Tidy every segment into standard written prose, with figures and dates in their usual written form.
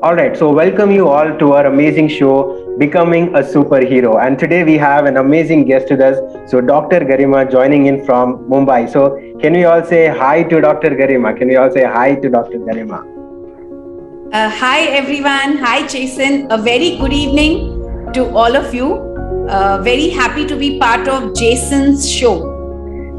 All right, so welcome you all to our amazing show, Becoming a Superhero. And today we have an amazing guest with us. So, Dr. Garima joining in from Mumbai. So, can we all say hi to Dr. Garima? Can we all say hi to Dr. Garima? Hi, everyone. Hi, Jason. A very good evening to all of you. Very happy to be part of Jason's show.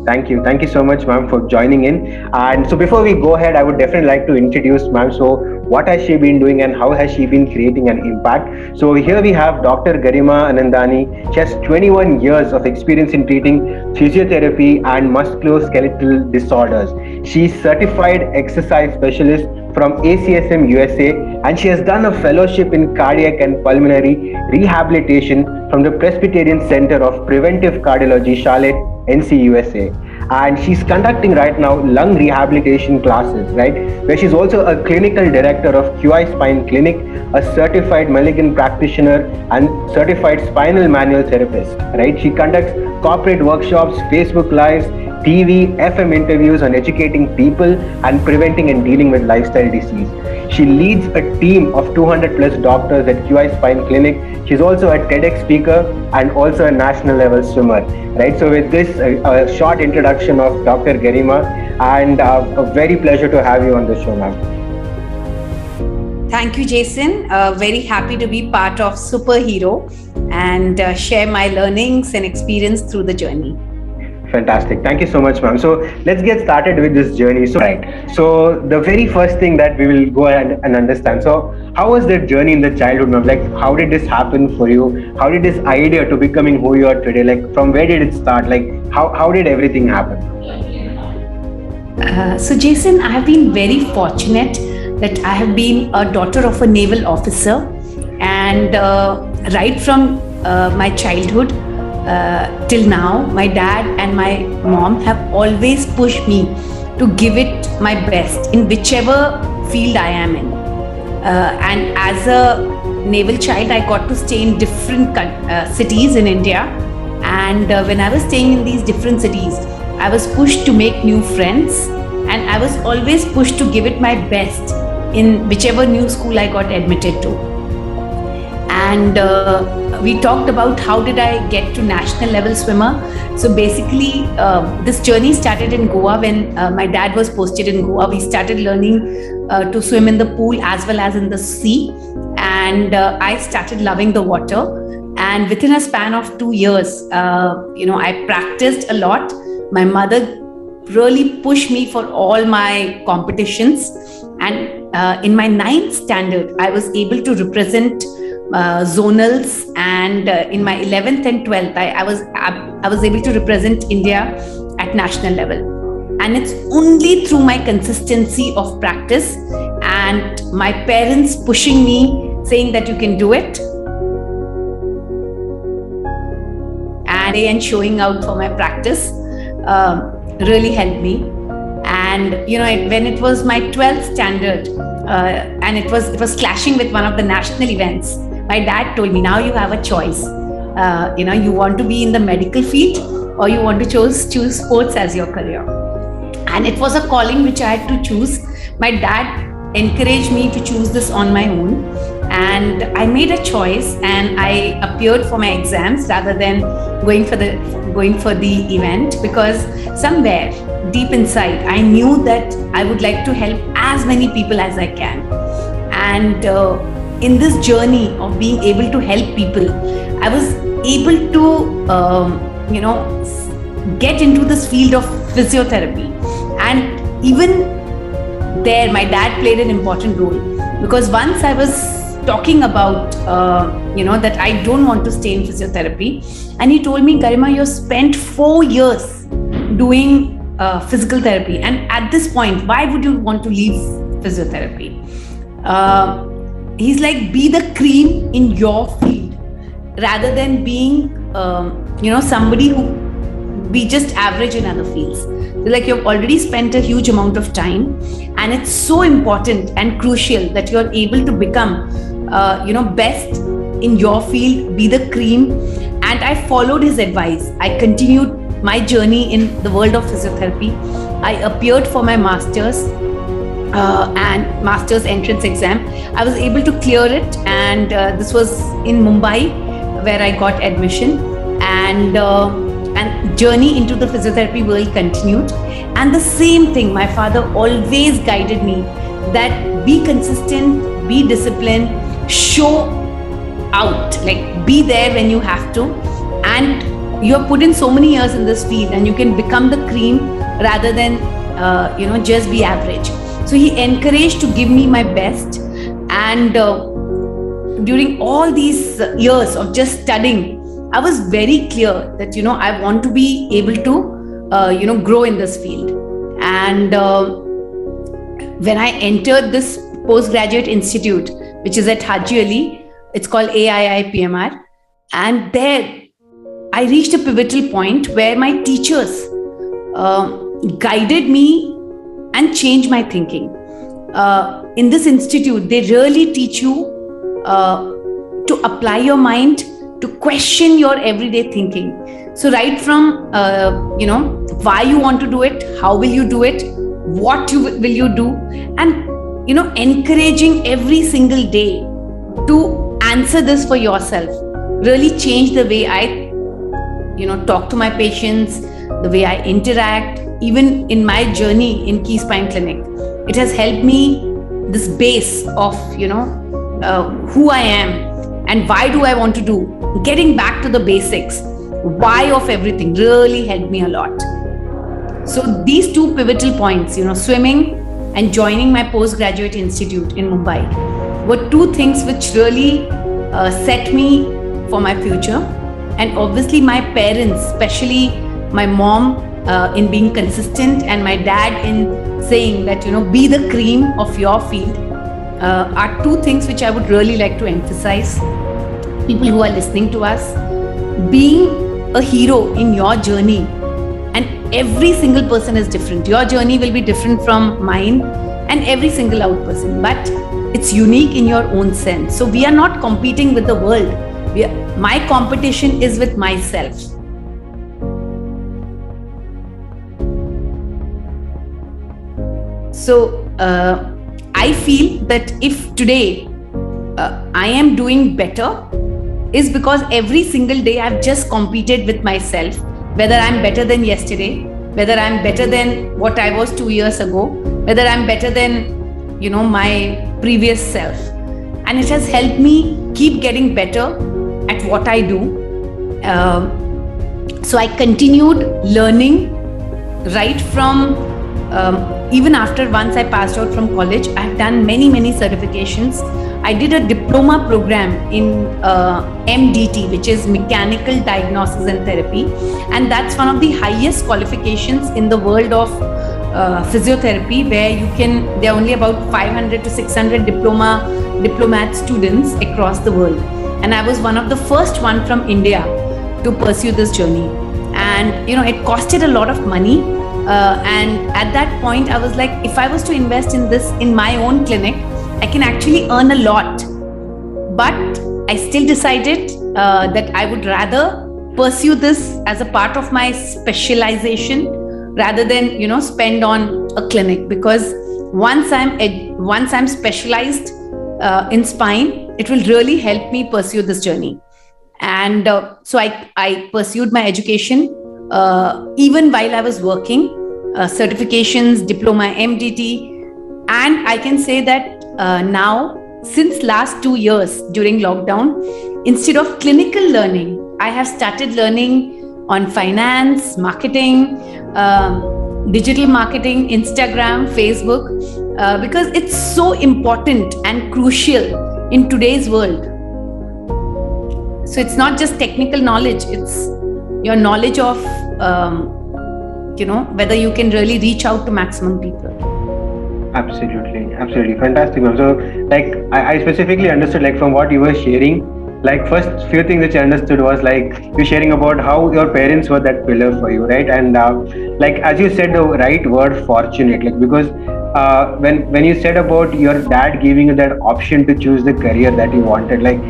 Thank you. Thank you so much, ma'am, for joining in. And so before we go ahead, I would definitely like to introduce ma'am. So what has she been doing and how has she been creating an impact? So here we have Dr. Garima Anandani. She has 21 years of experience in treating physiotherapy and musculoskeletal disorders. She's certified exercise specialist from A.C.S.M. U.S.A. and she has done a fellowship in cardiac and pulmonary rehabilitation from the Presbyterian Center of Preventive Cardiology, Charlotte, NC, U.S.A. And she's conducting right now lung rehabilitation classes, right? Where she's also a clinical director of QI Spine Clinic, a certified Mulligan practitioner, and certified spinal manual therapist, right? She conducts corporate workshops, Facebook Lives, TV, FM interviews on educating people and preventing and dealing with lifestyle disease. She leads a team of 200 plus doctors at QI Spine Clinic. She's also a TEDx speaker and also a national level swimmer, right? So with this short introduction of Dr. Garima, and a very pleasure to have you on the show, ma'am. Thank you, Jason. Very happy to be part of Superhero and share my learnings and experience through the journey. Fantastic. Thank you so much, ma'am. So let's get started with this journey. So the very first thing that we will go ahead and understand. So how was that journey in the childhood, ma'am? Like, how did this happen for you? How did this idea to becoming who you are today? Like, from where did it start? Like, how did everything happen? So Jason, I have been very fortunate that I have been a daughter of a naval officer, and right from my childhood till now, my dad and my mom have always pushed me to give it my best in whichever field I am in. And as a naval child, I got to stay in different cities in India. And when I was staying in these different cities, I was pushed to make new friends, and I was always pushed to give it my best in whichever new school I got admitted to. And we talked about how did I get to national level swimmer. So basically, this journey started in Goa when my dad was posted in Goa. We started learning to swim in the pool as well as in the sea. And I started loving the water. And within a span of 2 years, I practiced a lot. My mother really pushed me for all my competitions. And in my 9th standard, I was able to represent zonals, and in my 11th and 12th, I was able to represent India at national level. And it's only through my consistency of practice and my parents pushing me, saying that you can do it, and showing out for my practice really helped me. And when it was my 12th standard, and it was clashing with one of the national events, my dad told me, now you have a choice. You want to be in the medical field or you want to choose sports as your career. And it was a calling which I had to choose. My dad encouraged me to choose this on my own. And I made a choice and I appeared for my exams rather than going for the event, because somewhere deep inside, I knew that I would like to help as many people as I can. And in this journey of being able to help people, I was able to, get into this field of physiotherapy. And even there, my dad played an important role, because once I was talking about, that I don't want to stay in physiotherapy. And he told me, Garima, you spent 4 years doing physical therapy. And at this point, why would you want to leave physiotherapy? He's like, be the cream in your field rather than being, somebody who be just average in other fields. Like, you've already spent a huge amount of time, and it's so important and crucial that you're able to become, best in your field, be the cream. And I followed his advice. I continued my journey in the world of physiotherapy. I appeared for my master's, and master's entrance exam. I was able to clear it, and this was in Mumbai, where I got admission, and journey into the physiotherapy world continued. And the same thing, my father always guided me that be consistent, be disciplined, show out, like be there when you have to, and you have put in so many years in this field, and you can become the cream rather than just be average. So he encouraged to give me my best, and during all these years of just studying, I was very clear that I want to be able to grow in this field. And when I entered this postgraduate institute, which is at Haji Ali, it's called AIIPMR, and there I reached a pivotal point where my teachers guided me and changed my thinking. In this institute, they really teach you to apply your mind, to question your everyday thinking. So right from why you want to do it, how will you do it, what will you do, and encouraging every single day to answer this for yourself really changed the way I talk to my patients, the way I interact. Even in my journey in Key Spine Clinic, it has helped me this base of who I am and why do I want to do. Getting back to the basics, why of everything really helped me a lot. So these two pivotal points, swimming and joining my postgraduate institute in Mumbai, were two things which really set me for my future. And obviously my parents, especially my mom, in being consistent, and my dad in saying that be the cream of your field, are two things which I would really like to emphasize. People who are listening to us, being a hero in your journey, and every single person is different. Your journey will be different from mine and every single out person, but it's unique in your own sense. So we are not competing with the world. My competition is with myself. So I feel that if today I am doing better, is because every single day I've just competed with myself, whether I'm better than yesterday, whether I'm better than what I was 2 years ago, whether I'm better than my previous self. And it has helped me keep getting better at what I do. So I continued learning right from even after once I passed out from college. I've done many certifications. I did a diploma program in MDT, which is Mechanical Diagnosis and Therapy, and that's one of the highest qualifications in the world of physiotherapy, where there are only about 500 to 600 diplomat students across the world, and I was one of the first one from India to pursue this journey. And it costed a lot of money, and at that point I was like, if I was to invest in this in my own clinic, I can actually earn a lot. But I still decided that I would rather pursue this as a part of my specialization rather than spend on a clinic, because once I'm specialized in spine, it will really help me pursue this journey. And so I pursued my education even while I was working, certifications, diploma, MDT, and I can say that now, since last 2 years during lockdown, instead of clinical learning, I have started learning on finance, marketing, digital marketing, Instagram, Facebook, because it's so important and crucial in today's world. So it's not just technical knowledge, it's your knowledge of whether you can really reach out to maximum people. Absolutely fantastic, ma'am. So like I specifically understood, like from what you were sharing, like first few things which I understood was like you sharing about how your parents were that pillar for you, right? And like as you said the right word, fortunate, like because when you said about your dad giving you that option to choose the career that you wanted, like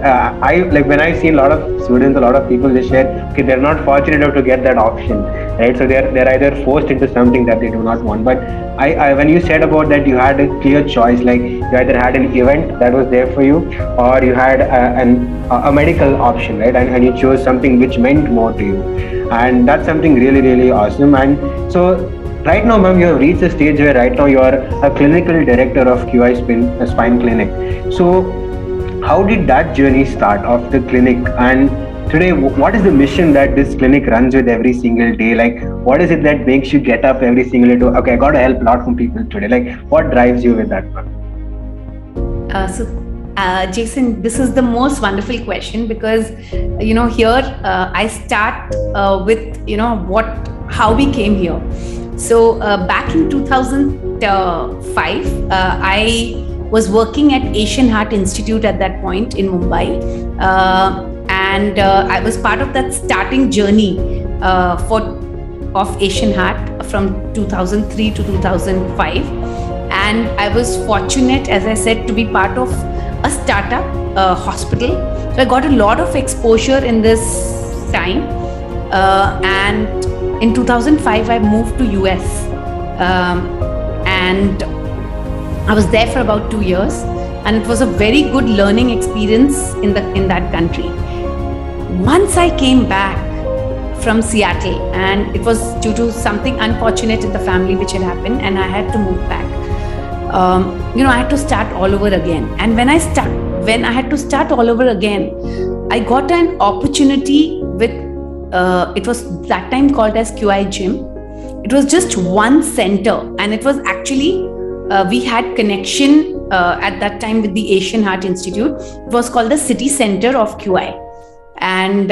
I like when I see a lot of students, a lot of people they share, okay, they're not fortunate enough to get that option, right? So they're either forced into something that they do not want. But I when you said about that, you had a clear choice. Like you either had an event that was there for you, or you had a medical option, right? And you chose something which meant more to you, and that's something really really awesome. And so right now, ma'am, you have reached a stage where right now you are a clinical director of QI Spine Clinic. So how did that journey start of the clinic, and today what is the mission that this clinic runs with every single day? Like what is it that makes you get up every single day to, okay, I got to help a lot from people today? Like what drives you with that, ma'am? Jason, this is the most wonderful question because, here I start with, how we came here. So back in 2005, I was working at Asian Heart Institute at that point in Mumbai. And I was part of that starting journey of Asian Heart from 2003 to 2005. And I was fortunate, as I said, to be part of a startup hospital. So I got a lot of exposure in this time. And in 2005, I moved to US. And I was there for about 2 years. And it was a very good learning experience in that country. Once I came back from Seattle, and it was due to something unfortunate in the family which had happened, and I had to move back. I had to start all over again. And when I had to start all over again, I got an opportunity with, it was that time called as QI Gym. It was just one center, and it was actually, we had connection at that time with the Asian Heart Institute. It was called the City Center of QI. And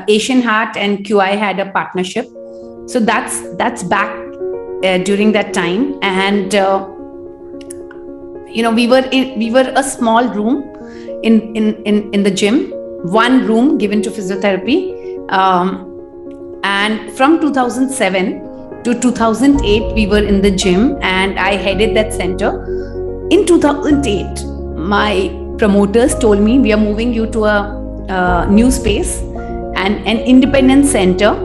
Asian Heart and QI had a partnership. So that's back during that time. And we were a small room in the gym, one room given to physiotherapy. And from 2007 to 2008, we were in the gym, and I headed that center. In 2008, my promoters told me, we are moving you to a new space and an independent center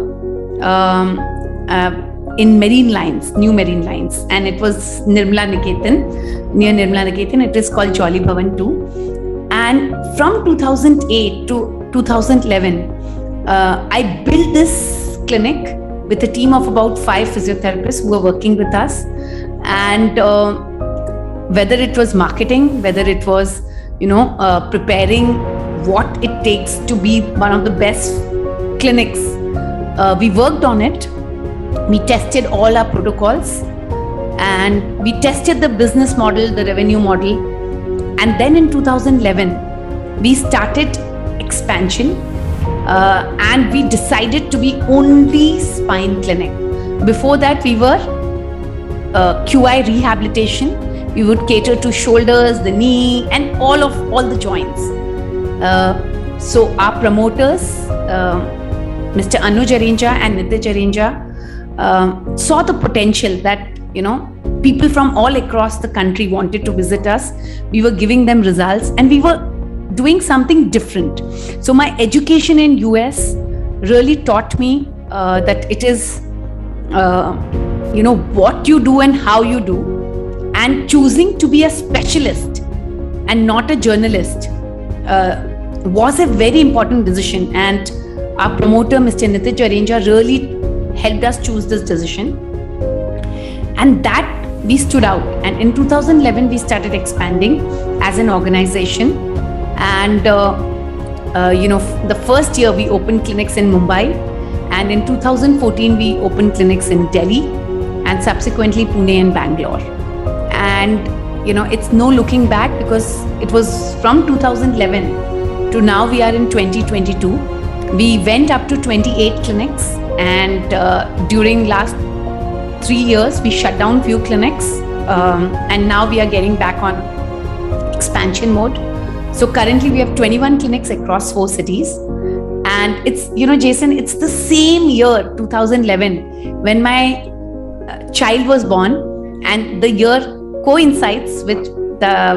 in new Marine Lines. And it was near Nirmala Niketan. It is called Jolly Bhavan 2. And from 2008 to 2011, I built this clinic with a team of about 5 physiotherapists who were working with us. And whether it was marketing, whether it was, preparing what it takes to be one of the best clinics, we worked on it. We tested all our protocols, and we tested the business model, the revenue model. And then in 2011, we started expansion, and we decided to be only spine clinic. Before that, we were QI rehabilitation. We would cater to shoulders, the knee, and all the joints. So our promoters, Mr. Anuj Arenja and Nitij Arenja, saw the potential that, people from all across the country wanted to visit us. We were giving them results, and we were doing something different. So my education in US really taught me that it is, what you do and how you do, and choosing to be a specialist and not a journalist was a very important decision. And our promoter, Mr. Nitij Arenja, really helped us choose this decision. And that we stood out. And in 2011, we started expanding as an organization. And, the first year we opened clinics in Mumbai. And in 2014, we opened clinics in Delhi and subsequently Pune and Bangalore. And, it's no looking back, because it was from 2011 to now we are in 2022. We went up to 28 clinics, and during last 3 years, we shut down few clinics, and now we are getting back on expansion mode. So currently we have 21 clinics across 4 cities. And it's, Jason, it's the same year, 2011, when my child was born, and the year coincides with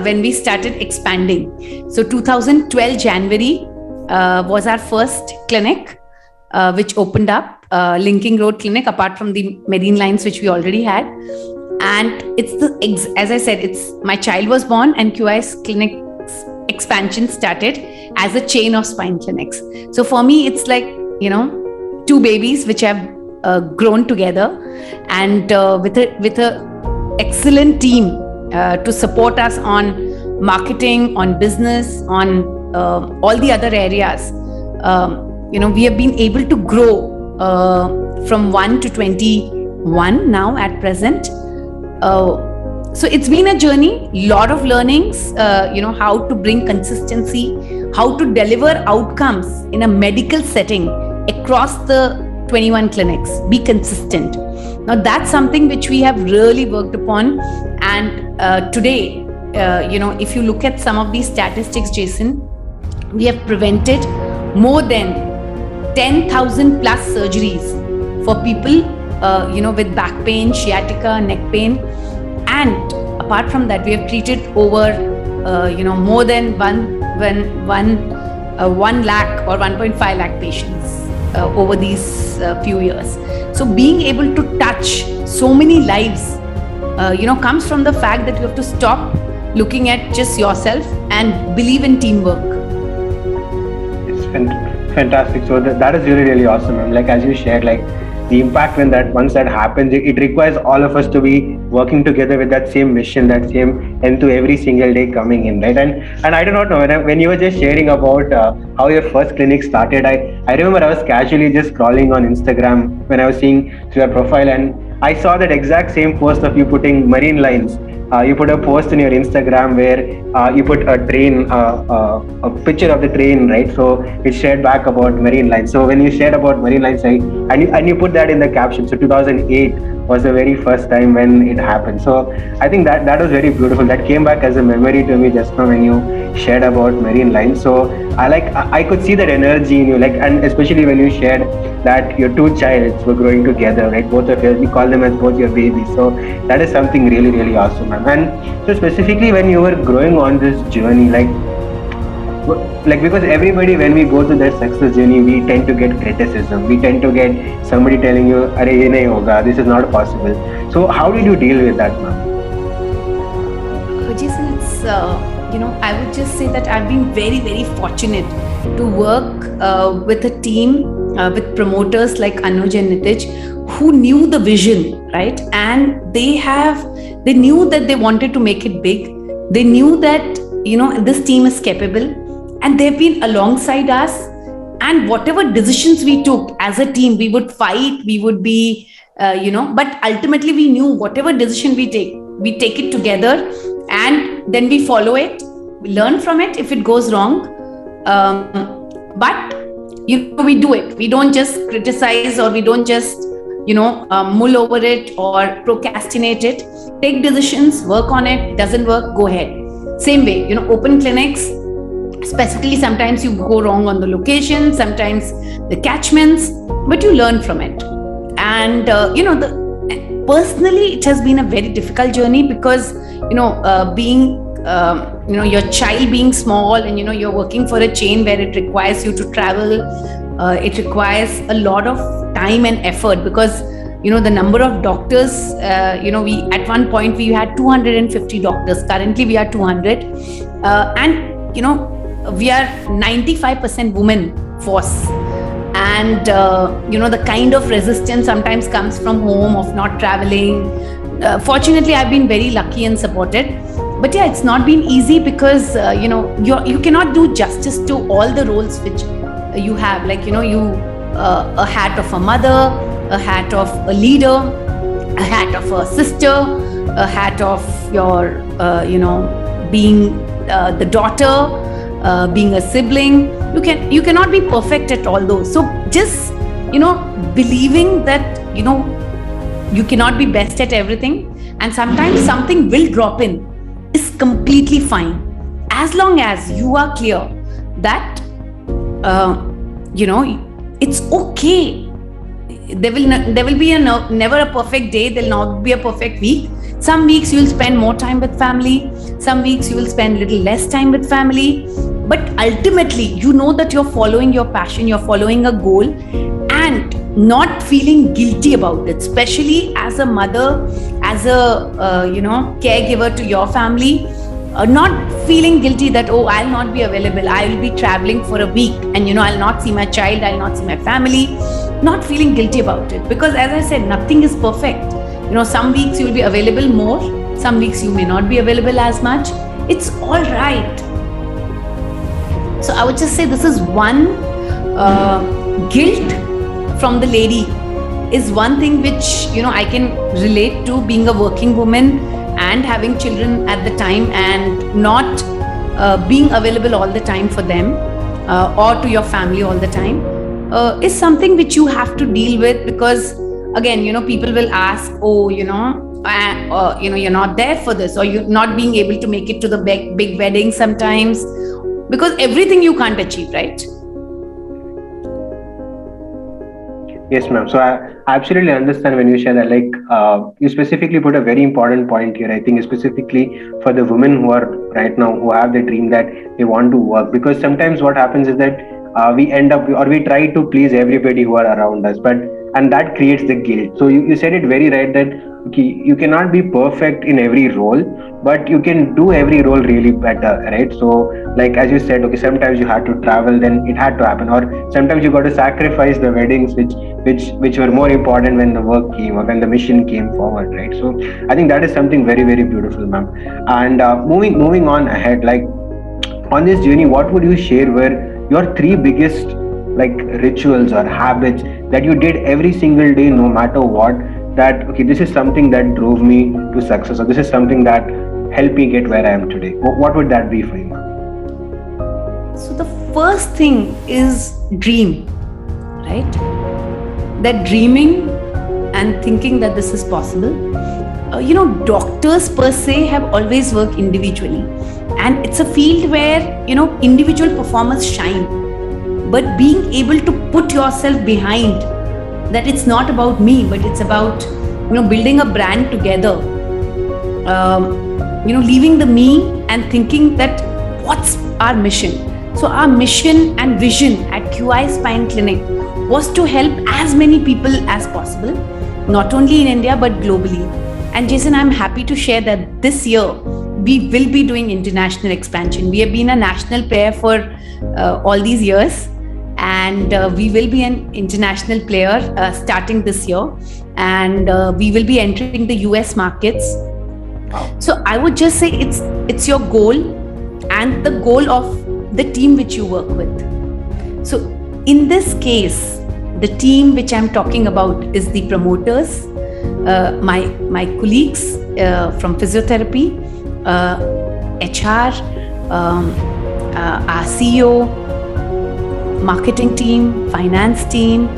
when we started expanding. So 2012 January was our first clinic, which opened up, Linking Road Clinic, apart from the Marine Lines which we already had. And it's as I said, it's my child was born, and QI's clinic's expansion started as a chain of spine clinics. So for me, it's like, two babies which have grown together, and with a excellent team to support us on marketing, on business, on all the other areas. We have been able to grow from 1 to 21 now at present. So it's been a journey, lot of learnings, how to bring consistency, how to deliver outcomes in a medical setting across the 21 clinics, be consistent. Now that's something which we have really worked upon. And today, if you look at some of these statistics, Jason, we have prevented more than 10,000 plus surgeries for people, with back pain, sciatica, neck pain. And apart from that, we have treated over, more than 1 lakh or 1.5 lakh patients over these few years. So being able to touch so many lives, comes from the fact that you have to stop looking at just yourself and believe in teamwork. It's fantastic. So that is really, really awesome, ma'am. Like as you shared, like the impact once that happens, it requires all of us to be working together with that same mission, that same into every single day coming in, right? And I do not know, when you were just sharing about how your first clinic started, I remember I was casually just scrolling on Instagram when I was seeing through your profile, and I saw that exact same post of you putting Marine Lines. You put a post in your Instagram where you put a train, a picture of the train, right? So it shared back about Marine Lines. So when you shared about Marine Lines, right, and you put that in the caption. So 2008 was the very first time when it happened. So I think that was very beautiful. That came back as a memory to me just now when you shared about Marine Lines. So I could see that energy in you, like, and especially when you shared that your two childs were growing together, right? Both of you, we call them as both your babies. So that is something really, really awesome, man. And so specifically when you were growing on this journey, like because everybody, when we go through that success journey, we tend to get criticism. We tend to get somebody telling you, "Arey, ye nahi hoga, this is not possible." So how did you deal with that, ma'am? Jason, it's I would just say that I've been very, very fortunate to work with a team, with promoters like Anuj and Nitij, who knew the vision, right? And they knew that they wanted to make it big. They knew that, this team is capable, and they've been alongside us. And whatever decisions we took as a team, we would fight, we would be, but ultimately we knew whatever decision we take it together, and then we follow it, we learn from it if it goes wrong. But, we do it. We don't just criticize, or we don't just, mull over it or procrastinate it. Take decisions, work on it. Doesn't work, go ahead. Same way, open clinics. Specifically, sometimes you go wrong on the location, sometimes the catchments, but you learn from it. And, personally, it has been a very difficult journey because, being, your child being small, and, you're working for a chain where it requires you to travel. It requires a lot of time and effort because, the number of doctors, we at one point we had 250 doctors. Currently, we are 200. And, we are 95% women force. And, the kind of resistance sometimes comes from home of not traveling. Fortunately, I've been very lucky and supported. But yeah, it's not been easy because, you cannot do justice to all the roles which you have. Like, a hat of a mother, a hat of a leader, a hat of a sister, a hat of your, being the daughter, being a sibling. You cannot be perfect at all those. So just, believing that, you cannot be best at everything, and sometimes something will drop in, is completely fine, as long as you are clear that, it's okay. There will be never a perfect day. There'll not be a perfect week. Some weeks you'll spend more time with family. Some weeks you will spend little less time with family. But ultimately, you know that you're following your passion, you're following a goal, and not feeling guilty about it, especially as a mother, as a caregiver to your family. Not feeling guilty that, oh, I'll not be available, I will be traveling for a week, and I'll not see my child, I'll not see my family. Not feeling guilty about it, because as I said, nothing is perfect. Some weeks you'll be available more, some weeks you may not be available as much. It's all right. So I would just say this is one guilt from the lady is one thing which I can relate to, being a working woman and having children at the time, and not being available all the time for them or to your family all the time is something which you have to deal with. Because again, people will ask, oh, you're not there for this, or you're not being able to make it to the big wedding sometimes, because everything you can't achieve, right? Yes, ma'am. So I absolutely understand when you share that. You specifically put a very important point here. I think specifically for the women who are right now, who have the dream that they want to work. Because sometimes what happens is that we end up, or we try to please everybody who are around us, and that creates the guilt. So you said it very right that you cannot be perfect in every role, but you can do every role really better, right? So like as you said, okay, sometimes you had to travel, then it had to happen, or sometimes you got to sacrifice the weddings which were more important when the work came, or when the mission came forward, right? So I think that is something very, very beautiful, ma'am. And moving on ahead, like on this journey, what would you share were your 3 biggest rituals or habits that you did every single day, no matter what, that okay, this is something that drove me to success, or this is something that helped me get where I am today? What would that be for you? So the first thing is dream, right? That dreaming and thinking that this is possible. Doctors per se have always worked individually, and it's a field where individual performers shine. But being able to put yourself behind that, it's not about me, but it's about building a brand together. Leaving the me and thinking that what's our mission. So our mission and vision at QI Spine Clinic was to help as many people as possible, not only in India but globally. And Jason, I'm happy to share that this year we will be doing international expansion. We have been a national player for all these years, and we will be an international player starting this year, and we will be entering the US markets. So I would just say it's your goal and the goal of the team which you work with. So in this case, the team which I'm talking about is the promoters, my colleagues from physiotherapy, HR, our CEO, marketing team, finance team,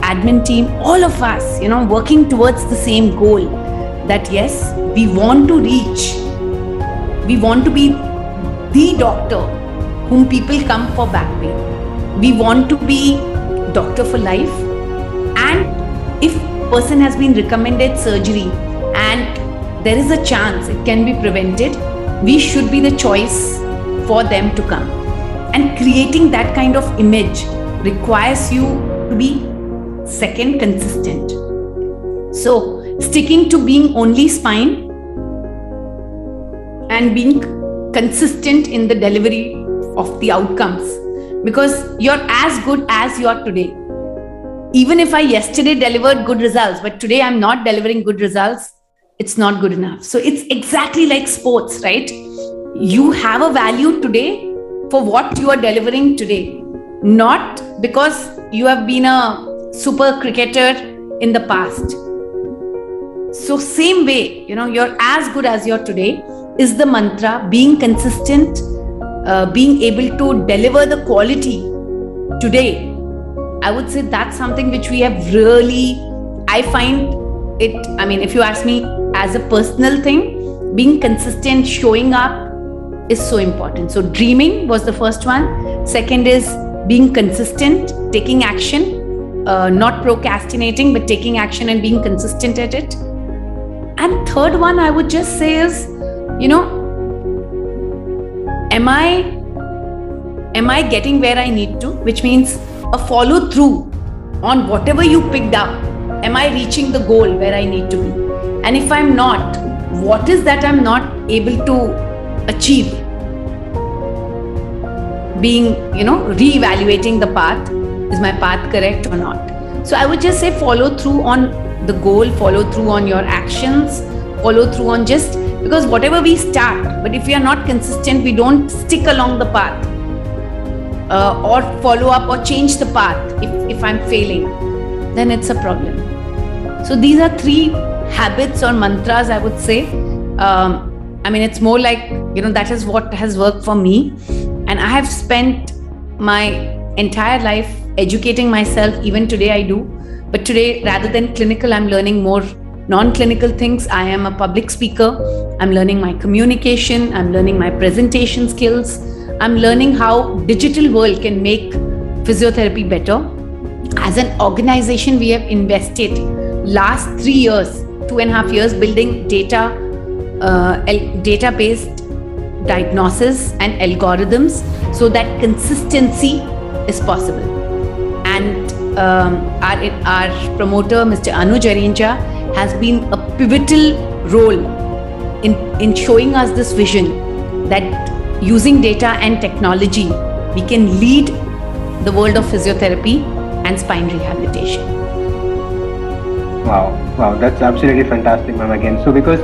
admin team, all of us, working towards the same goal, that yes, we want to reach, we want to be the doctor whom people come for back pain. We want to be doctor for life, and if person has been recommended surgery and there is a chance it can be prevented, we should be the choice for them to come. And creating that kind of image requires you to be second, consistent. So sticking to being only spine and being consistent in the delivery of the outcomes, because you're as good as you are today. Even if I yesterday delivered good results, but today I'm not delivering good results, it's not good enough. So it's exactly like sports, right? You have a value today for what you are delivering today, not because you have been a super cricketer in the past. So same way, you're as good as you're today is the mantra. Being consistent, being able to deliver the quality today, I would say that's something which we have really, I find it, if you ask me as a personal thing, being consistent, showing up is so important. So dreaming was the first one. Second is being consistent, taking action, not procrastinating, but taking action and being consistent at it. And third one, I would just say is, am I getting where I need to, which means a follow through on whatever you picked up. Am I reaching the goal where I need to be? And if I'm not, what is that I'm not able to achieve? Being, reevaluating the path. Is my path correct or not? So I would just say follow through on the goal, follow through on your actions, follow through on just, because whatever we start, but if we are not consistent, we don't stick along the path, or follow up or change the path. If I'm failing, then it's a problem. So these are 3 habits or mantras, I would say. It's more like, that is what has worked for me. And I have spent my entire life educating myself. Even today I do. But today, rather than clinical, I'm learning more non-clinical things. I am a public speaker. I'm learning my communication. I'm learning my presentation skills. I'm learning how digital world can make physiotherapy better. As an organization, we have invested last 3 years, 2.5 years, building data-based diagnosis and algorithms so that consistency is possible. And our promoter, Mr. Anuj Arinja, has been a pivotal role in showing us this vision that using data and technology, we can lead the world of physiotherapy and spine rehabilitation. Wow, that's absolutely fantastic, ma'am. Again, so because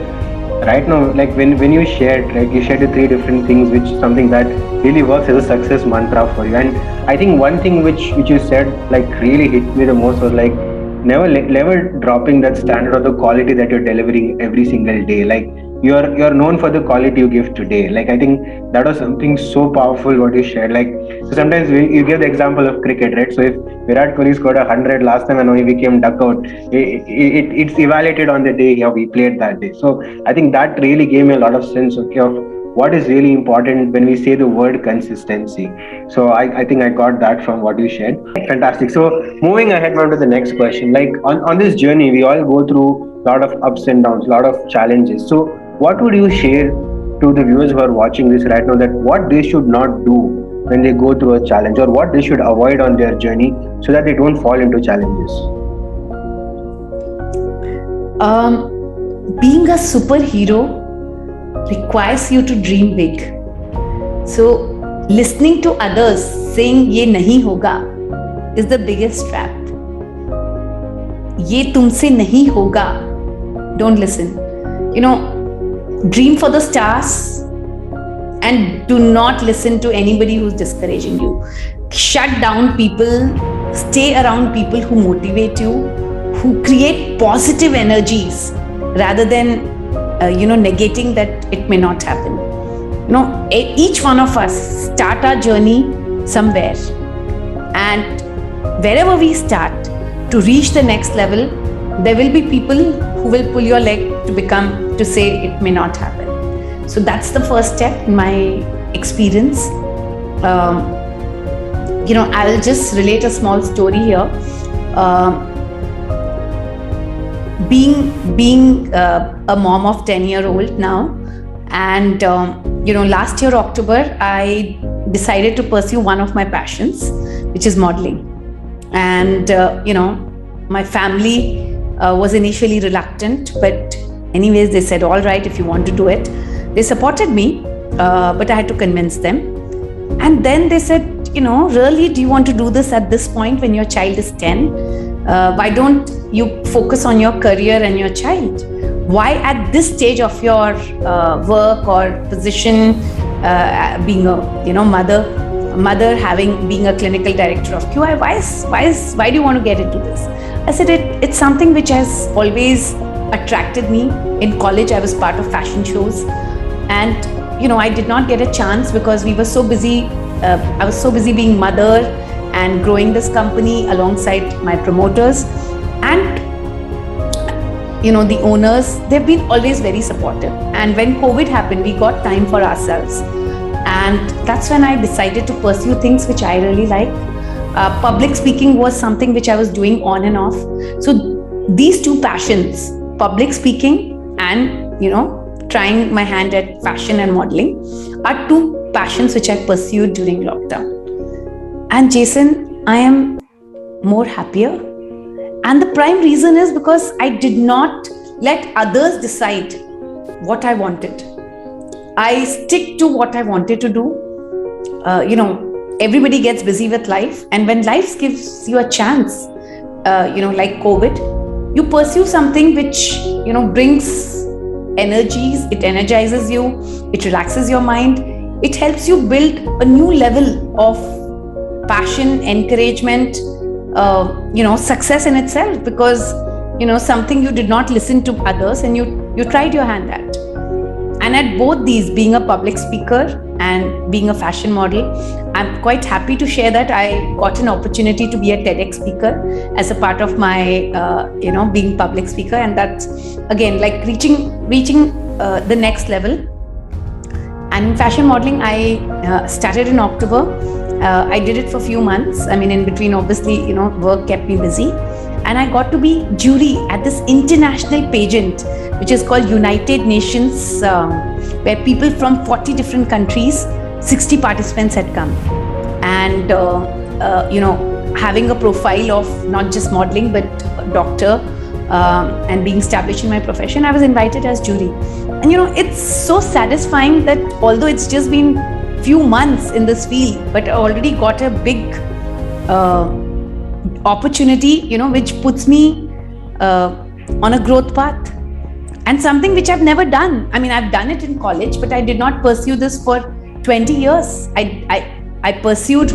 right now, like when you shared, like you shared the 3 different things, which is something that really works as a success mantra for you. And I think one thing which you said like really hit me the most was like never dropping that standard or the quality that you're delivering every single day. Like you're known for the quality you give today. Like I think that was something so powerful what you shared. Like so sometimes you give the example of cricket, right? So if Virat Kohli scored 100 last time and when he became duck out, it's evaluated on the day how we played that day. So I think that really gave me a lot of sense of what is really important when we say the word consistency. So I think I got that from what you shared. Fantastic. So moving ahead on to the next question, like on this journey, we all go through a lot of ups and downs, a lot of challenges. So what would you share to the viewers who are watching this right now that what they should not do when they go through a challenge, or what they should avoid on their journey so that they don't fall into challenges? Being a superhero requires you to dream big. So listening to others saying ye nahi hoga is the biggest trap. Ye tumse nahi hoga. Don't listen. Dream for the stars and do not listen to anybody who's discouraging you. Shut down people, stay around people who motivate you, who create positive energies rather than negating that it may not happen. Each one of us start our journey somewhere, and wherever we start to reach the next level, there will be people who will pull your leg to say it may not happen. So that's the first step in my experience. I will just relate a small story here. Being a mom of 10-year-old now, and last year October I decided to pursue one of my passions, which is modeling. And my family was initially reluctant, but anyways they said, all right, if you want to do it. They supported me, but I had to convince them. And then they said, really, do you want to do this at this point when your child is 10? Why don't you focus on your career and your child? Why at this stage of your work or position, being a mother, being a clinical director of QI, why do you want to get into this? I said it's something which has always attracted me. In college, I was part of fashion shows, and I did not get a chance because we were so busy. I was so busy being mother and growing this company alongside my promoters, and the owners, they've been always very supportive. And when COVID happened, we got time for ourselves, and that's when I decided to pursue things which I really like. Public speaking was something which I was doing on and off. So these two passions, public speaking and trying my hand at fashion and modeling, are two passions which I pursued during lockdown. And Jason, I am more happier. And the prime reason is because I did not let others decide what I wanted. I stick to what I wanted to do. Everybody gets busy with life. And when life gives you a chance, like COVID, you pursue something which, brings energies, it energizes you, it relaxes your mind, it helps you build a new level of passion, encouragement, success in itself, because, something you did not listen to others and you tried your hand at. And at both these, being a public speaker and being a fashion model, I'm quite happy to share that I got an opportunity to be a TEDx speaker as a part of my, being public speaker. And that's, again, like reaching the next level. And in fashion modeling, I started in October. I did it for a few months. I mean, in between, obviously, work kept me busy. And I got to be jury at this international pageant, which is called United Nations, where people from 40 different countries, 60 participants had come. And, having a profile of not just modeling, but doctor, and being established in my profession, I was invited as jury. And, it's so satisfying that although it's just been few months in this field, but I already got a big opportunity, which puts me on a growth path, and something which I've never done. I mean, I've done it in college, but I did not pursue this for 20 years. I pursued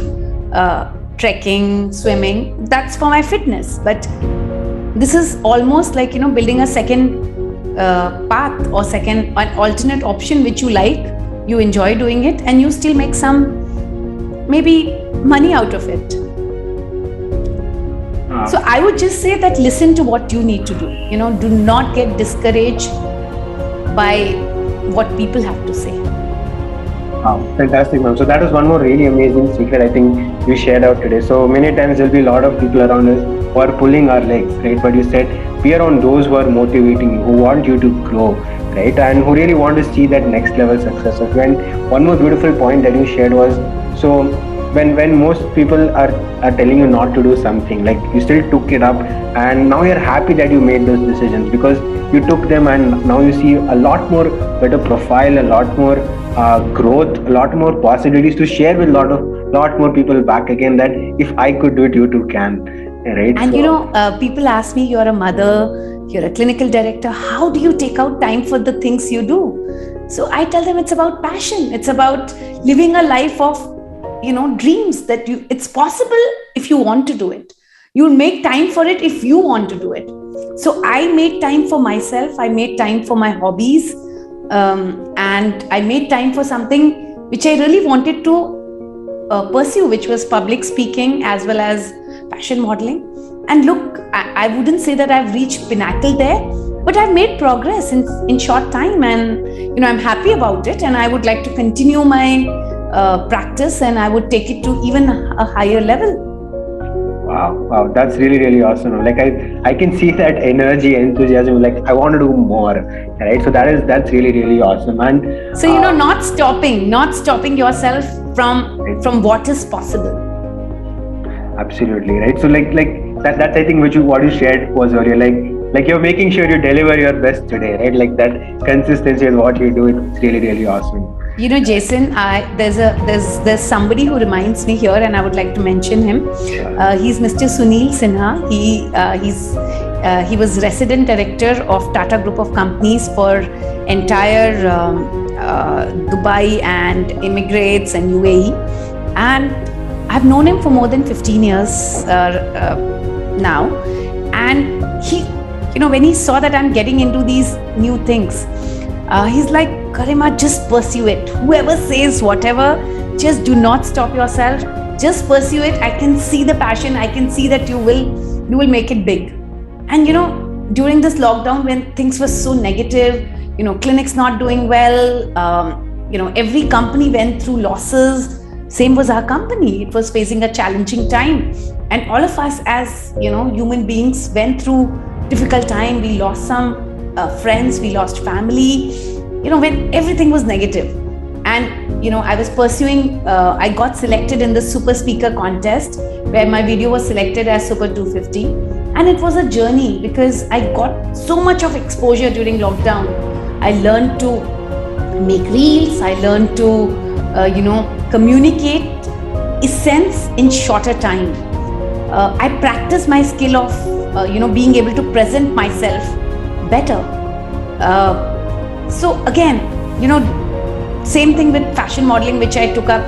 trekking, swimming. That's for my fitness. But this is almost like, building a second path or an alternate option which you like. You enjoy doing it and you still make some maybe money out of it. So I would just say that listen to what you need to do. Do not get discouraged by what people have to say. Wow, fantastic, ma'am. So that was one more really amazing secret I think you shared out today. So many times there'll be a lot of people around us who are pulling our legs, right? But you said be around those who are motivating you, who want you to grow, right? And who really want to see that next level success of you. And one more beautiful point that you shared was, so when most people are telling you not to do something, like you still took it up, and now you're happy that you made those decisions because you took them, and now you see a lot more better profile, a lot more growth, a lot more possibilities to share with lot more people back again, that if I could do it, you too can, right? And people ask me, you're a mother, you're a clinical director, how do you take out time for the things you do? So I tell them it's about passion, it's about living a life of dreams, that it's possible if you want to do it. You'll make time for it if you want to do it. So I made time for myself, I made time for my hobbies, and I made time for something which I really wanted to pursue, which was public speaking as well as fashion modeling. And look, I wouldn't say that I've reached pinnacle there, but I've made progress in short time, and I'm happy about it, and I would like to continue my practice, and I would take it to even a higher level. Wow, that's really awesome. Like I can see that energy, enthusiasm, like I want to do more, right? So that's really awesome. And so not stopping yourself from what is possible. Absolutely, right? So like that's I think what you shared was earlier, like you're making sure you deliver your best today, right? Like that consistency is what you do. It's really awesome. Jason, there's somebody who reminds me here, and I would like to mention him. He's Mr. Sunil Sinha. He was resident director of Tata Group of Companies for entire Dubai and Emirates and UAE, and I've known him for more than 15 years now. And he, when he saw that I'm getting into these new things, he's like, Garima, just pursue it. Whoever says whatever, just do not stop yourself. Just pursue it. I can see the passion. I can see that you will make it big. And during this lockdown, when things were so negative, clinics not doing well, every company went through losses. Same was our company. It was facing a challenging time. And all of us as, human beings went through difficult time. We lost some friends, we lost family, when everything was negative. And I was pursuing, I got selected in the Super Speaker contest where my video was selected as Super 250. And it was a journey because I got so much of exposure during lockdown. I learned to make reels, I learned to, communicate essence in shorter time. I practiced my skill of, being able to present myself better. So again, same thing with fashion modeling, which I took up,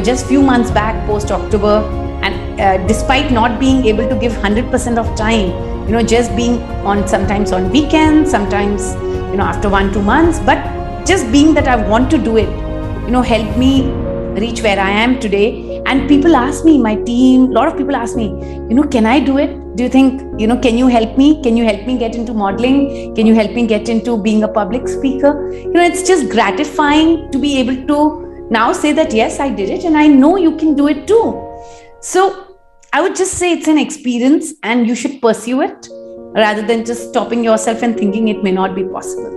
just few months back post October. And despite not being able to give 100% of time, just being on sometimes on weekends, sometimes, after 1-2 months, but just being that I want to do it, helped me reach where I am today. And people ask me, my team, a lot of people ask me, can I do it? Do you think, can you help me? Can you help me get into modeling? Can you help me get into being a public speaker? It's just gratifying to be able to now say that, yes, I did it and I know you can do it too. So I would just say it's an experience and you should pursue it rather than just stopping yourself and thinking it may not be possible.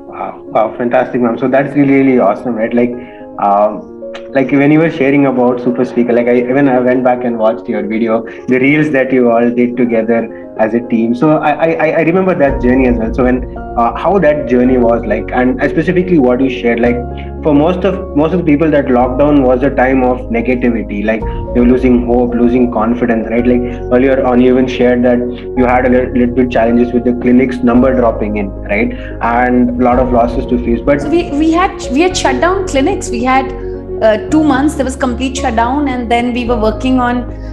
Wow, fantastic, ma'am. So that's really, really awesome, right? Like when you were sharing about Super Speaker, like I went back and watched your video, the reels that you all did together as a team. So I remember that journey as well. So when how that journey was like, and specifically what you shared, like for most of the people, that lockdown was a time of negativity, like they were losing hope, losing confidence, right? Like earlier on, you even shared that you had a little bit challenges with the clinics number dropping in, right, and a lot of losses to face. But so we had shut down clinics. We had 2 months there was complete shutdown, and then we were working on,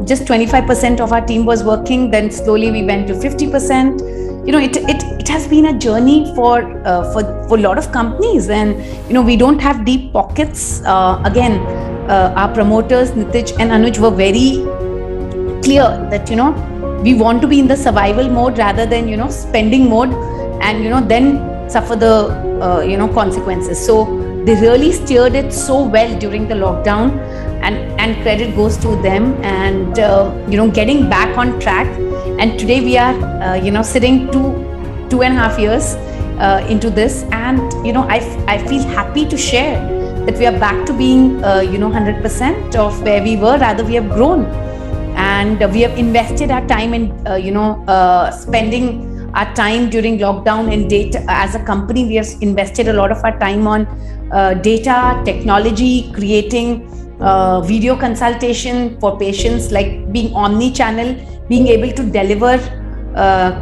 just 25% of our team was working. Then slowly we went to 50%. It has been a journey for a lot of companies, and we don't have deep pockets. Again, our promoters Nitij and Anuj were very clear that we want to be in the survival mode rather than spending mode, and then suffer the consequences. So they really steered it so well during the lockdown, and credit goes to them, and getting back on track. And today we are sitting 2.5 years into this, and I feel happy to share that we are back to being 100% of where we were. Rather, we have grown, and we have invested our time in spending our time during lockdown in data. As a company, we have invested a lot of our time on data, technology, creating video consultation for patients, like being omni-channel, being able to deliver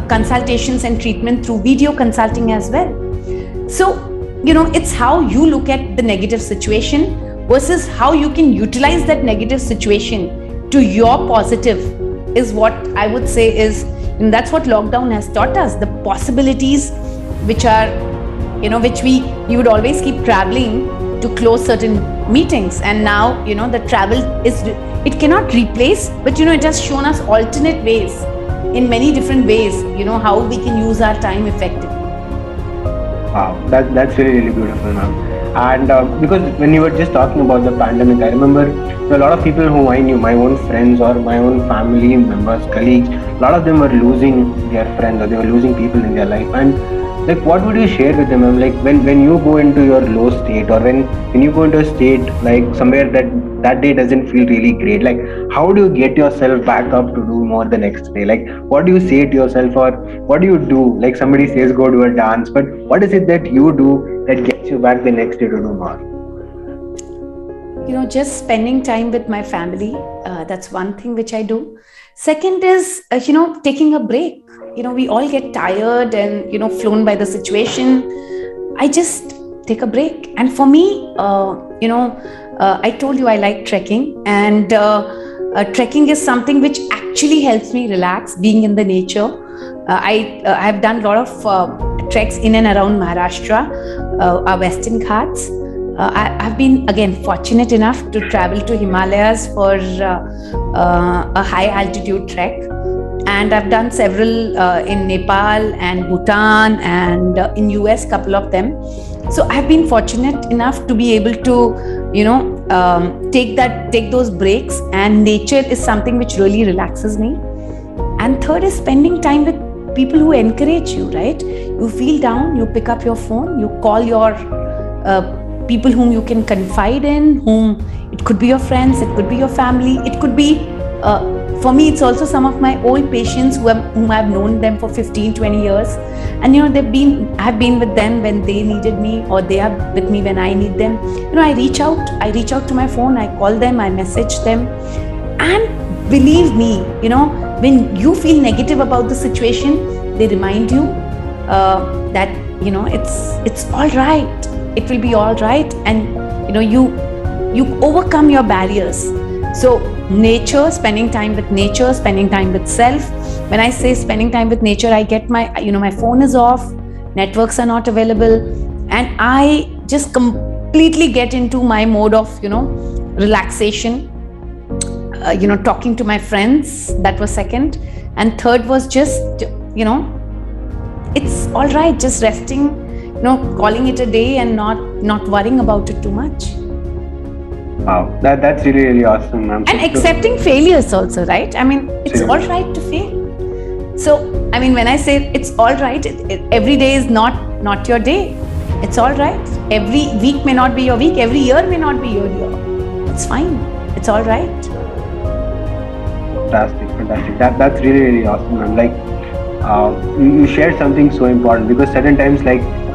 consultations and treatment through video consulting as well. So, it's how you look at the negative situation versus how you can utilize that negative situation to your positive is what I would say is, and that's what lockdown has taught us, the possibilities which are, which we would always keep traveling to close certain meetings. And now, the travel it cannot replace, but, it has shown us alternate ways, in many different ways, how we can use our time effectively. Wow, that's really, really beautiful, ma'am. And because when you were just talking about the pandemic, I remember a lot of people who I knew, my own friends or my own family members, colleagues, a lot of them were losing their friends, or they were losing people in their life. And like, what would you share with them, ma'am? Like when you go into your low state, or when you go into a state like somewhere that day doesn't feel really great, like how do you get yourself back up to do more the next day? Like what do you say to yourself, or what do you do? Like somebody says go do a dance, but what is it that you do that gets you back the next day to do more? Just spending time with my family. That's one thing which I do. Second is, taking a break. We all get tired and, flown by the situation. I just take a break. And for me, I told you I like trekking, and trekking is something which actually helps me relax, being in the nature. I have done a lot of treks in and around Maharashtra, our Western Ghats. I've been, again, fortunate enough to travel to Himalayas for a high altitude trek. And I've done several in Nepal and Bhutan, and in US, couple of them. So I've been fortunate enough to be able to, take those breaks, and nature is something which really relaxes me. And third is spending time with people who encourage you, right? You feel down, you pick up your phone, you call your people whom you can confide in, whom it could be your friends, it could be your family, it could be, for me, it's also some of my old patients whom I've known them for 15, 20 years. And, I've been with them when they needed me, or they are with me when I need them. I reach out to my phone, I call them, I message them. And believe me, when you feel negative about the situation, they remind you that, it's all right. It will be all right. And, you overcome your barriers. So nature, spending time with nature, spending time with self. When I say spending time with nature, I get my phone is off, networks are not available, and I just completely get into my mode of, relaxation. Talking to my friends, that was second. And third was just, it's all right, just resting, calling it a day and not worrying about it too much. Wow, that's really, really awesome, ma'am. And accepting failures also, right? It's all right to fail. So, when I say it's all right, every day is not your day. It's all right. Every week may not be your week. Every year may not be your year. It's fine. It's all right. Fantastic. That's really, really awesome, ma'am. You shared something so important, because certain times,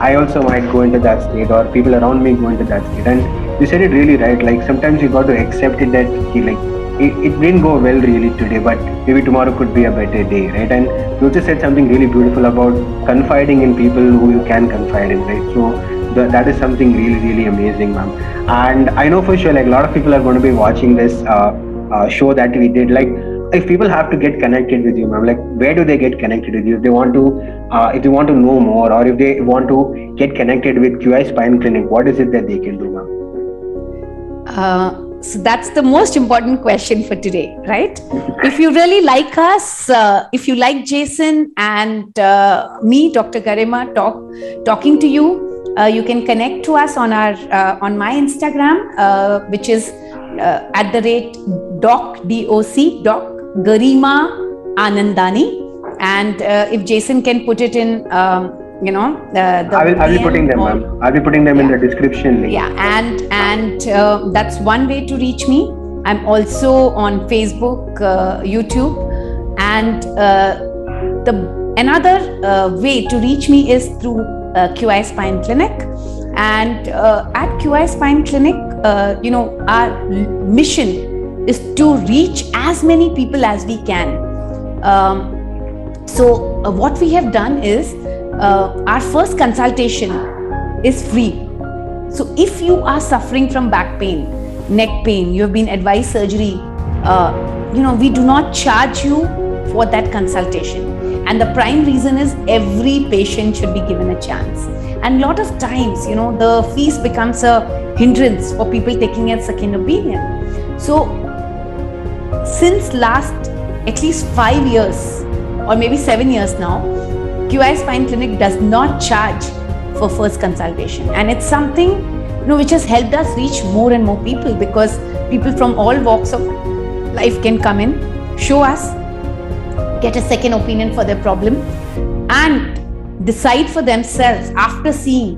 I also might go into that state, or people around me go into that state, and you said it really right. Sometimes you got to accept it that it didn't go well really today, but maybe tomorrow could be a better day, right? And you also said something really beautiful about confiding in people who you can confide in, right? So that is something really, really amazing, ma'am. And I know for sure, a lot of people are going to be watching this show that we did. If people have to get connected with you, ma'am, where do they get connected with you? If they want to know more, or if they want to get connected with QI Spine Clinic, what is it that they can do, ma'am? So that's the most important question for today, right? If you really like us, if you like Jason and me, Dr. Garima, talking to you, you can connect to us on my Instagram, which is @doc Garima Anandani. And if Jason can put it in, I'll be putting them, ma'am. I'll be putting them in the description link. Yeah, and that's one way to reach me. I'm also on Facebook, YouTube, and another way to reach me is through QI Spine Clinic. And at QI Spine Clinic, our mission is to reach as many people as we can. So what we have done is, our first consultation is free. So if you are suffering from back pain, neck pain, you have been advised surgery, we do not charge you for that consultation. And the prime reason is every patient should be given a chance. And a lot of times, the fees becomes a hindrance for people taking a second opinion. So since last at least 5 years, or maybe 7 years now, QI Spine Clinic does not charge for first consultation. And it's something, which has helped us reach more and more people, because people from all walks of life can come in, show us, get a second opinion for their problem, and decide for themselves after seeing,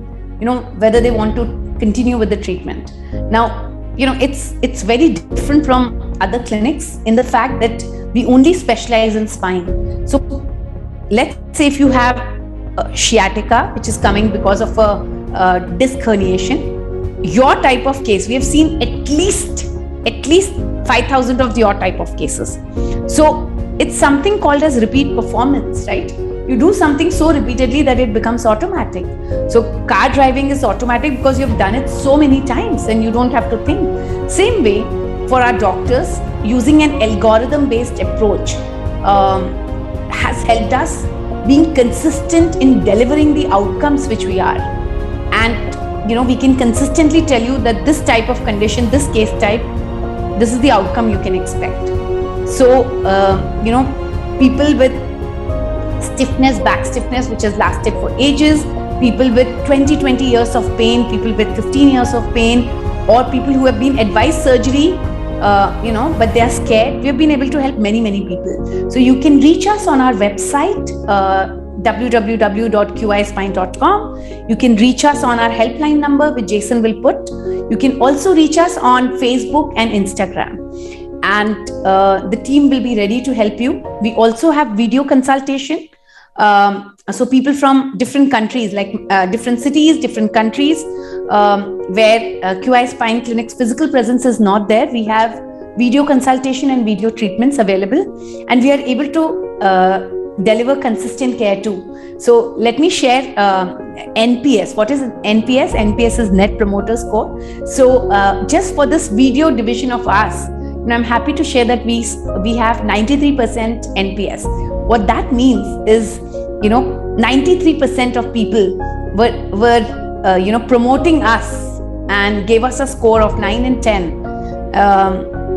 whether they want to continue with the treatment. Now, it's very different from other clinics in the fact that we only specialize in spine. So let's say if you have sciatica, which is coming because of a disc herniation, your type of case, we have seen at least 5,000 of your type of cases. So it's something called as repeat performance, right? You do something so repeatedly that it becomes automatic. So car driving is automatic because you've done it so many times and you don't have to think. Same way for our doctors, using an algorithm-based approach has helped us being consistent in delivering the outcomes which we are. And we can consistently tell you that this type of condition, this case type, this is the outcome you can expect. So people with stiffness, back stiffness, which has lasted for ages, people with 20 years of pain, people with 15 years of pain, or people who have been advised surgery, but they are scared. We have been able to help many people. So you can reach us on our website, www.qispine.com. You can reach us on our helpline number, which Jason will put. You can also reach us on Facebook and Instagram. And the team will be ready to help you. We also have video consultation. So people from different countries, like different cities, different countries, where QI Spine Clinic's physical presence is not there, we have video consultation and video treatments available, and we are able to deliver consistent care too. So let me share NPS. What is NPS? NPS is Net Promoter Score. So just for this video division of us, and I'm happy to share that we have 93% NPS. What that means is, 93% of people were promoting us and gave us a score of 9 and 10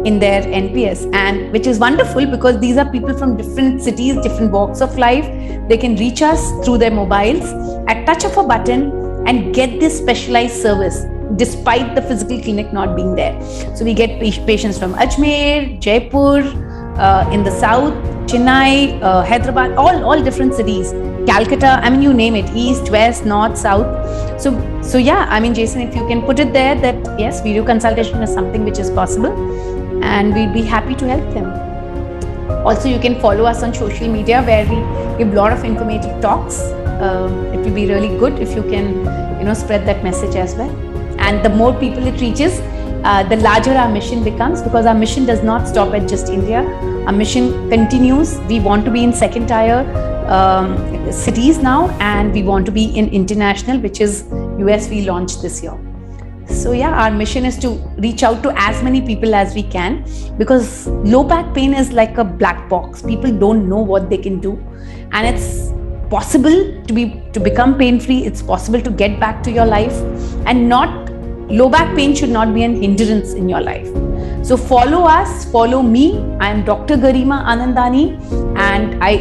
in their NPS, and which is wonderful because these are people from different cities, different walks of life. They can reach us through their mobiles at touch of a button and get this specialized service despite the physical clinic not being there. So we get patients from Ajmer, Jaipur, in the south, Chennai, Hyderabad, all different cities, Calcutta, you name it, east, west, north, south. So yeah, Jason, if you can put it there that yes, video consultation is something which is possible, and we'd be happy to help them. Also, you can follow us on social media where we give a lot of informative talks. It will be really good if you can, spread that message as well. And the more people it reaches, the larger our mission becomes, because our mission does not stop at just India. Our mission continues. We want to be in second tier cities now, and we want to be in international, which is U.S. we launched this year. So yeah, our mission is to reach out to as many people as we can, because low back pain is like a black box. People don't know what they can do, and it's possible to become pain-free. It's possible to get back to your life, and low back pain should not be an hindrance in your life. So follow us, follow me. I am Dr. Garima Anandani, and I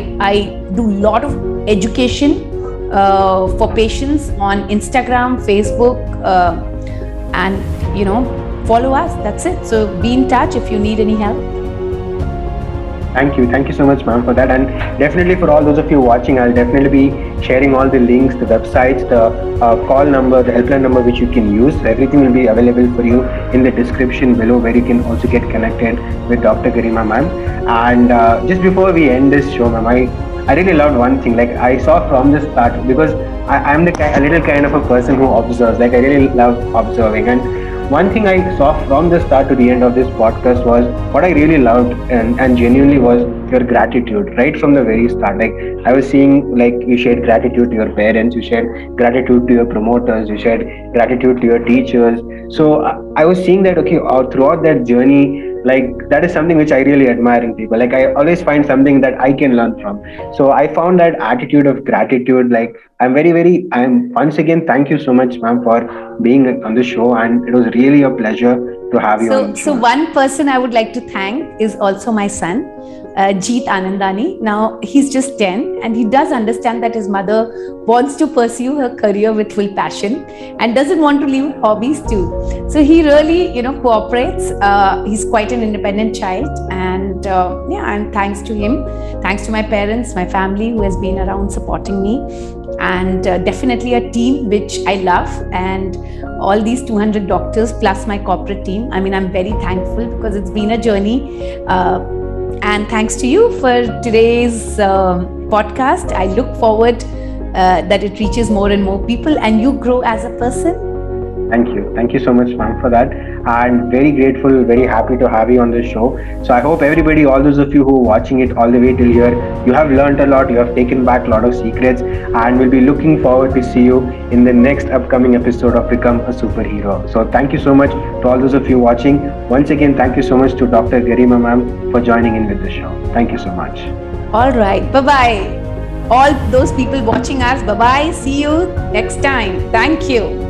do a lot of education for patients on Instagram, Facebook, and follow us. That's it. So be in touch if you need any help. Thank you so much, ma'am, for that. And definitely for all those of you watching, I'll definitely be sharing all the links, the websites, the call number, the helpline number which you can use. Everything will be available for you in the description below, where you can also get connected with Dr. Garima, ma'am. And just before we end this show, ma'am, I really loved one thing. Like, I saw from the start, because I'm a little kind of a person who observes. Like, I really love observing, and one thing I saw from the start to the end of this podcast was what I really loved and genuinely was your gratitude right from the very start. Like, I was seeing, like, you shared gratitude to your parents, you shared gratitude to your promoters, you shared gratitude to your teachers. So I was seeing that, okay, throughout that journey, like, that is something which I really admire in people. Like, I always find something that I can learn from. So I found that attitude of gratitude. Like, I'm once again, thank you so much, ma'am, for being on the show, and it was really a pleasure to have you on the show. So one person I would like to thank is also my son, Jeet Anandani. Now he's just 10, and he does understand that his mother wants to pursue her career with full passion and doesn't want to leave hobbies too. So he really, cooperates. He's quite an independent child, and and thanks to him, thanks to my parents, my family who has been around supporting me, and definitely a team which I love, and all these 200 doctors plus my corporate team. I'm very thankful because it's been a journey. And thanks to you for today's podcast. I look forward that it reaches more and more people and you grow as a person. Thank you so much, ma'am, for that. And very grateful, very happy to have you on this show. So I hope everybody, all those of you who are watching it all the way till here, you have learned a lot, you have taken back a lot of secrets, and we'll be looking forward to see you in the next upcoming episode of Become a Superhero. So thank you so much to all those of you watching. Once again, thank you so much to Dr. Garima, ma'am, for joining in with the show. Thank you so much. All right, bye-bye. All those people watching us, bye-bye. See you next time. Thank you.